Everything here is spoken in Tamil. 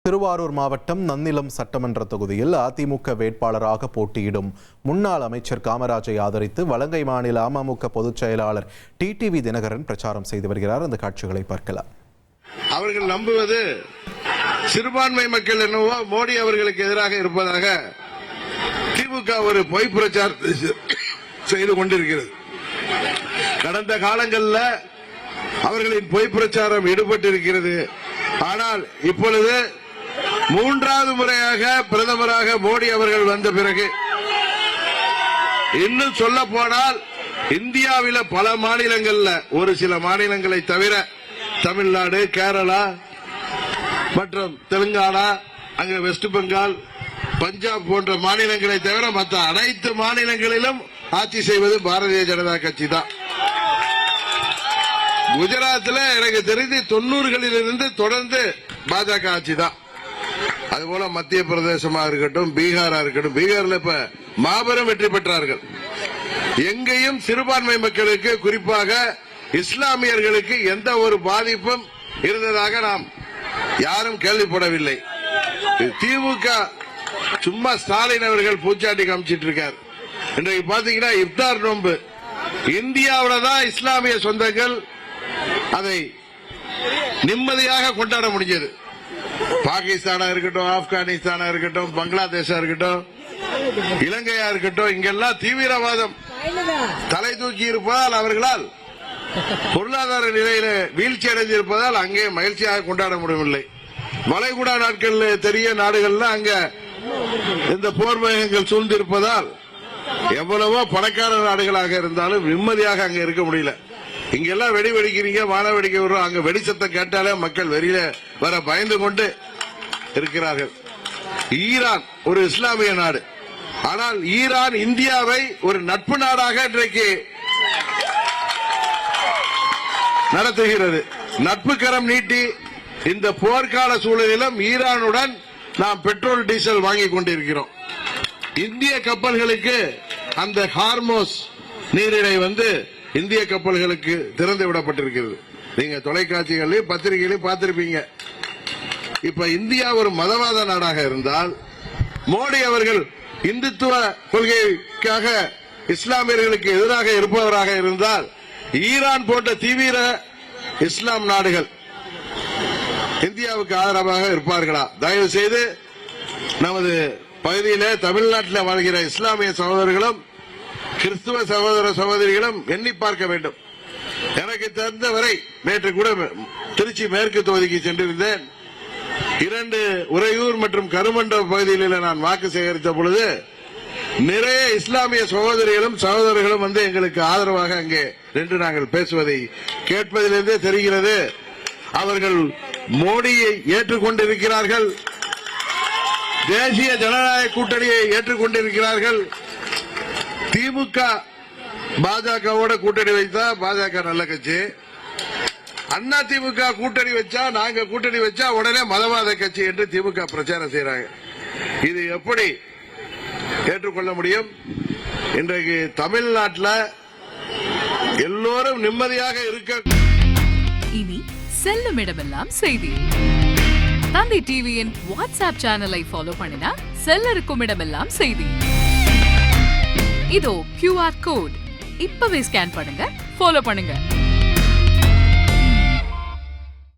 திருவாரூர் மாவட்டம் நன்னிலம் சட்டமன்ற தொகுதியில் அதிமுக வேட்பாளராக போட்டியிடும் முன்னாள் அமைச்சர் காமராஜை ஆதரித்து வலங்கை மாநில அமமுக பொதுச் செயலாளர் டிடிவி தினகரன் பிரச்சாரம் செய்து வருகிறார். அந்த காட்சிகளை பார்க்கலாம். அவர்கள் நம்புவது சிறுபான்மை மக்கள் என்னவோ மோடி அவர்களுக்கு எதிராக இருப்பதாக திமுக ஒரு பொய் பிரச்சாரத்தை செய்து கொண்டிருக்கிறது. கடந்த காலங்களில் அவர்களின் பொய் பிரச்சாரம் ஈடுபட்டிருக்கிறது. ஆனால் இப்பொழுது மூன்றாவது முறையாக பிரதமராக மோடி அவர்கள் வந்த பிறகு இன்னும் சொல்ல போனால் இந்தியாவில் பல மாநிலங்கள்ல ஒரு சில மாநிலங்களை தவிர தமிழ்நாடு, கேரளா மற்றும் தெலுங்கானா, அங்க வெஸ்ட் பெங்கால், பஞ்சாப் போன்ற மாநிலங்களை தவிர மற்ற அனைத்து மாநிலங்களிலும் ஆட்சி செய்வது பாரதிய ஜனதா கட்சி தான். குஜராத்தில் எனக்கு தெரிந்து 90களில் இருந்து தொடர்ந்து பாஜக ஆட்சி தான். அதுபோல மத்திய பிரதேசமா இருக்கட்டும், பீகாரா இருக்கட்டும், பீகார்ல இப்ப மாபெரும் வெற்றி பெற்றார்கள். எங்கேயும் சிறுபான்மை மக்களுக்கு, குறிப்பாக இஸ்லாமியர்களுக்கு எந்த ஒரு பாதிப்பும் இருந்ததாக நாம் யாரும் கேள்விப்படவில்லை. திமுக சும்மா ஸ்டாலின் அவர்கள் பூச்சாட்டி காமிச்சிட்டு இருக்கார். இன்றைக்கு பாத்தீங்கன்னா இப்தார் நோன்பு இந்தியாவில தான் இஸ்லாமிய சொந்தங்கள் அதை நிம்மதியாக கொண்டாட முடிஞ்சது. பாகிஸ்தானா இருக்கட்டும், ஆப்கானிஸ்தானா இருக்கட்டும், பங்களாதேஷா இருக்கட்டும், இலங்கையா இருக்கட்டும், இங்கெல்லாம் தீவிரவாதம் தலை தூக்கி இருப்பதால் அவர்களால் பொருளாதார நிலையில வீழ்ச்சி அடைந்திருப்பதால் அங்கே மகிழ்ச்சியாக கொண்டாட முடியவில்லை. வளைகுடா நாட்கள் தெரிய நாடுகள்ல அங்க இந்த போர் மேகங்கள் சூழ்ந்திருப்பதால் எவ்வளவோ பணக்கார நாடுகளாக இருந்தாலும் நிம்மதியாக அங்க இருக்க முடியல. இங்கெல்லாம் வெடி வெடிக்கிறீங்க, வான வெடிக்க விடுறோம், அங்க வெடி சத்தம் கேட்டாலே மக்கள் வெளியில வர பயந்து கொண்டு இருக்கிறார்கள். ஈரான் ஒரு இஸ்லாமிய நாடு. ஆனால் ஈரான் இந்தியாவை ஒரு நட்பு நாடாக இன்றைக்கு நடத்துகிறது. நட்பு கரம் நீட்டி இந்த போர்க்கால சூழலிலும் ஈரானுடன் நாம் பெட்ரோல், டீசல் வாங்கி கொண்டிருக்கிறோம். இந்திய கப்பல்களுக்கு அந்த ஹார்மோஸ் நீரிணை இந்திய கப்பல்களுக்கு திறந்து விடப்பட்டிருக்கிறது. நீங்க தொலைக்காட்சிகளையும் பத்திரிகைகளையும் பார்த்திருப்பீங்க. இப்ப இந்தியா ஒரு மதவாத நாடாக இருந்தால், மோடி அவர்கள் இந்துத்துவ கொள்கைக்காக இஸ்லாமியர்களுக்கு எதிராக இருப்பவராக இருந்தால், ஈரான் போன்ற தீவிர இஸ்லாம் நாடுகள் இந்தியாவுக்கு ஆதரவாக இருப்பார்களா? தயவு செய்து நமது பகுதியிலே தமிழ்நாட்டில் வாழ்கிற இஸ்லாமிய சகோதரர்களும் கிறிஸ்துவ சகோதர சகோதரிகளும் எண்ணி பார்க்க வேண்டும். எனக்கு தெரிந்தவரை நேற்று கூட திருச்சி மேற்கு தொகுதிக்கு சென்றிருந்தேன். 2 உறையூர் மற்றும் கருமண்டப பகுதிகளில் நான் வாக்கு சேகரித்த பொழுது நிறைய இஸ்லாமிய சகோதரிகளும் சகோதரர்களும் எங்களுக்கு ஆதரவாக அங்கே நின்று நாங்கள் பேசுவதை கேட்பதிலிருந்தே தெரிகிறது. அவர்கள் மோடியை ஏற்றுக்கொண்டிருக்கிறார்கள், தேசிய ஜனநாயக கூட்டணியை ஏற்றுக்கொண்டிருக்கிறார்கள். திமுக பாஜகவோட கூட்டணி வைத்தா பாஜக நல்ல கட்சி, அண்ணா திமுக கூட்டணி வச்சா, நாங்க கூட்டணி வச்சா உடனே மதவாத கட்சி என்று திமுக பிரச்சாரம் செய்யறாங்க. இது எப்படி ஏற்றுக்கொள்ள முடியும்? இன்றைக்கு தமிழ்நாட்டில் எல்லோரும் நிம்மதியாக இருக்க. இனி செல்லும் இடமெல்லாம் செய்தி. தந்தை டிவியின் வாட்ஸ்அப் சேனலை ஃபாலோ பண்ணினா செல்ல இருக்கும் இடமெல்லாம் செய்தி. இதோ QR கோட் இப்பவே ஸ்கேன் பண்ணுங்க, ஃபாலோ பண்ணுங்க.